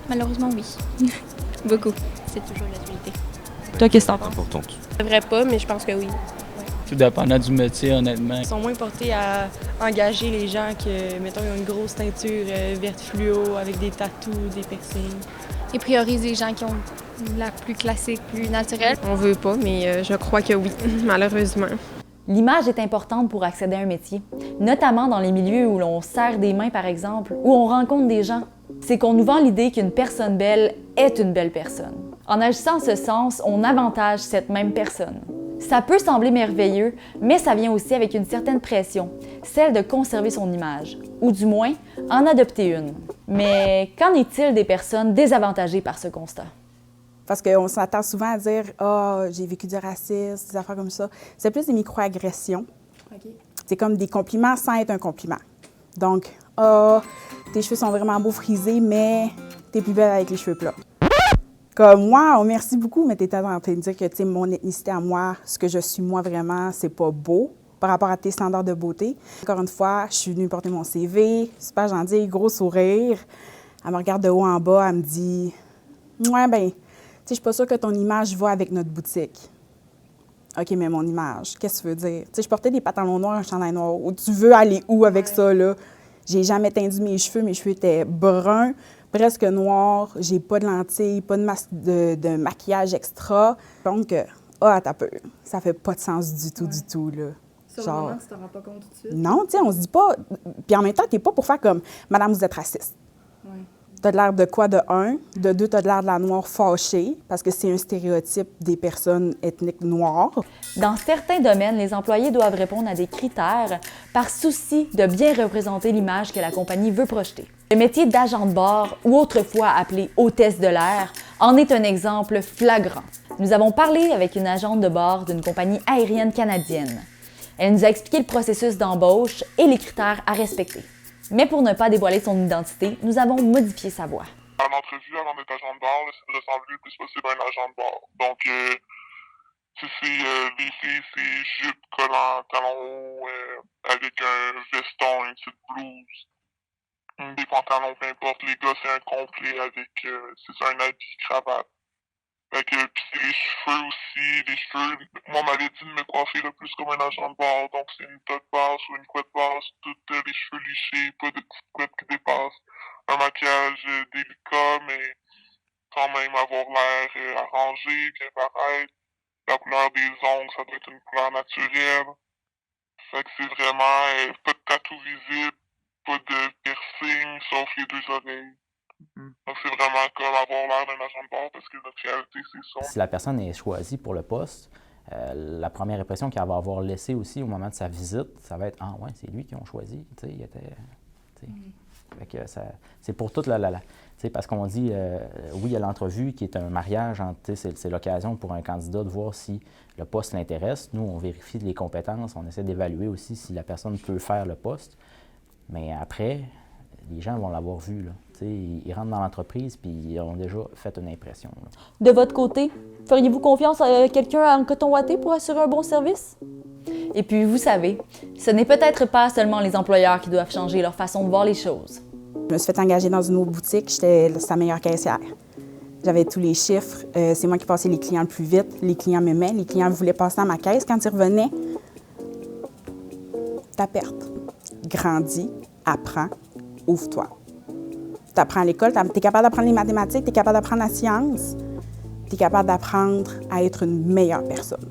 Malheureusement, oui. Beaucoup. C'est toujours l'actualité. Toi, qu'est-ce que t'en penses? Importante. Je devrais pas, mais je pense que oui. Tout dépendant du métier, honnêtement. Ils sont moins portés à engager les gens que, mettons, ils ont une grosse teinture verte fluo avec des tatous, des piercings. Ils priorisent les gens qui ont la plus classique, plus naturelle. On veut pas, mais je crois que oui, malheureusement. L'image est importante pour accéder à un métier, notamment dans les milieux où l'on serre des mains, par exemple, où on rencontre des gens. C'est qu'on nous vend l'idée qu'une personne belle est une belle personne. En agissant en ce sens, on avantage cette même personne. Ça peut sembler merveilleux, mais ça vient aussi avec une certaine pression, celle de conserver son image, ou du moins, en adopter une. Mais qu'en est-il des personnes désavantagées par ce constat? Parce qu'on s'attend souvent à dire « Ah, j'ai vécu du racisme, des affaires comme ça ». C'est plus des micro-agressions. Okay. C'est comme des compliments sans être un compliment. Donc, « Ah, tes cheveux sont vraiment beaux frisés, mais t'es plus belle avec les cheveux plats. » Comme, « Wow, merci beaucoup, mais t'es en train de dire que, tu sais, mon ethnicité à moi, ce que je suis moi vraiment, c'est pas beau par rapport à tes standards de beauté. » Encore une fois, je suis venue porter mon CV, super gentil, gros sourire. Elle me regarde de haut en bas, elle me dit « Ouais, ben, je suis pas sûre que ton image va avec notre boutique. » OK, mais mon image, qu'est-ce que tu veux dire? Tu sais, je portais des pantalons noirs, un chandail noir. Où tu veux aller où avec ça, là? J'ai jamais teindu mes cheveux étaient bruns, presque noirs. J'ai pas de lentilles, pas de maquillage extra. Donc, t'as peu. Ça fait pas de sens du tout, là. Sur le moment, tu t'en rends pas compte tout de suite? Non, tu sais, on se dit pas... Puis en même temps, t'es pas pour faire comme « Madame, vous êtes raciste. » T'as de l'air de quoi, de un? De deux, t'as de l'air de la noire fâchée, parce que c'est un stéréotype des personnes ethniques noires. Dans certains domaines, les employés doivent répondre à des critères par souci de bien représenter l'image que la compagnie veut projeter. Le métier d'agent de bord, ou autrefois appelé hôtesse de l'air, en est un exemple flagrant. Nous avons parlé avec une agente de bord d'une compagnie aérienne canadienne. Elle nous a expliqué le processus d'embauche et les critères à respecter. Mais pour ne pas dévoiler son identité, nous avons modifié sa voix. En entrevue, avant d'être agent de bord, c'est de ressembler le plus possible à un agent de bord. Donc, si c'est les filles, c'est jupe, collant, talons hauts, avec un veston, une petite blouse, des pantalons, peu importe. Les gars, c'est un complet avec, c'est ça, un habit, cravate. Fait que, puis c'est les cheveux aussi, moi, on m'avait dit de me coiffer le plus comme un agent de bord, donc c'est une toque basse ou une couette basse, toutes les cheveux lichés, pas de petites couettes qui dépassent, un maquillage délicat, mais quand même avoir l'air arrangé, bien paraître, la couleur des ongles, ça doit être une couleur naturelle, fait que c'est vraiment pas de tatou visible, pas de piercing, sauf les deux oreilles. Donc, c'est vraiment comme avoir l'air d'un agent de bord parce que notre réalité, c'est ça. Si la personne est choisie pour le poste, la première impression qu'elle va avoir laissée aussi au moment de sa visite, ça va être « Ah ouais, c'est lui qui ont choisi. » Tu sais, il était... Fait que c'est pour toute parce qu'on dit, oui, il y a l'entrevue qui est un mariage, c'est l'occasion pour un candidat de voir si le poste l'intéresse. Nous, on vérifie les compétences, on essaie d'évaluer aussi si la personne peut faire le poste. Mais après, les gens vont l'avoir vu, là. Ils rentrent dans l'entreprise puis ils ont déjà fait une impression. Là. De votre côté, feriez-vous confiance à quelqu'un en coton ouaté pour assurer un bon service? Et puis, vous savez, ce n'est peut-être pas seulement les employeurs qui doivent changer leur façon de voir les choses. Je me suis fait engager dans une autre boutique, j'étais sa meilleure caissière. J'avais tous les chiffres, c'est moi qui passais les clients le plus vite, les clients m'aimaient, les clients voulaient passer à ma caisse. Quand ils revenaient, ta perte. Grandis, apprends, ouvre-toi. Tu apprends à l'école, tu es capable d'apprendre les mathématiques, tu es capable d'apprendre la science, tu es capable d'apprendre à être une meilleure personne.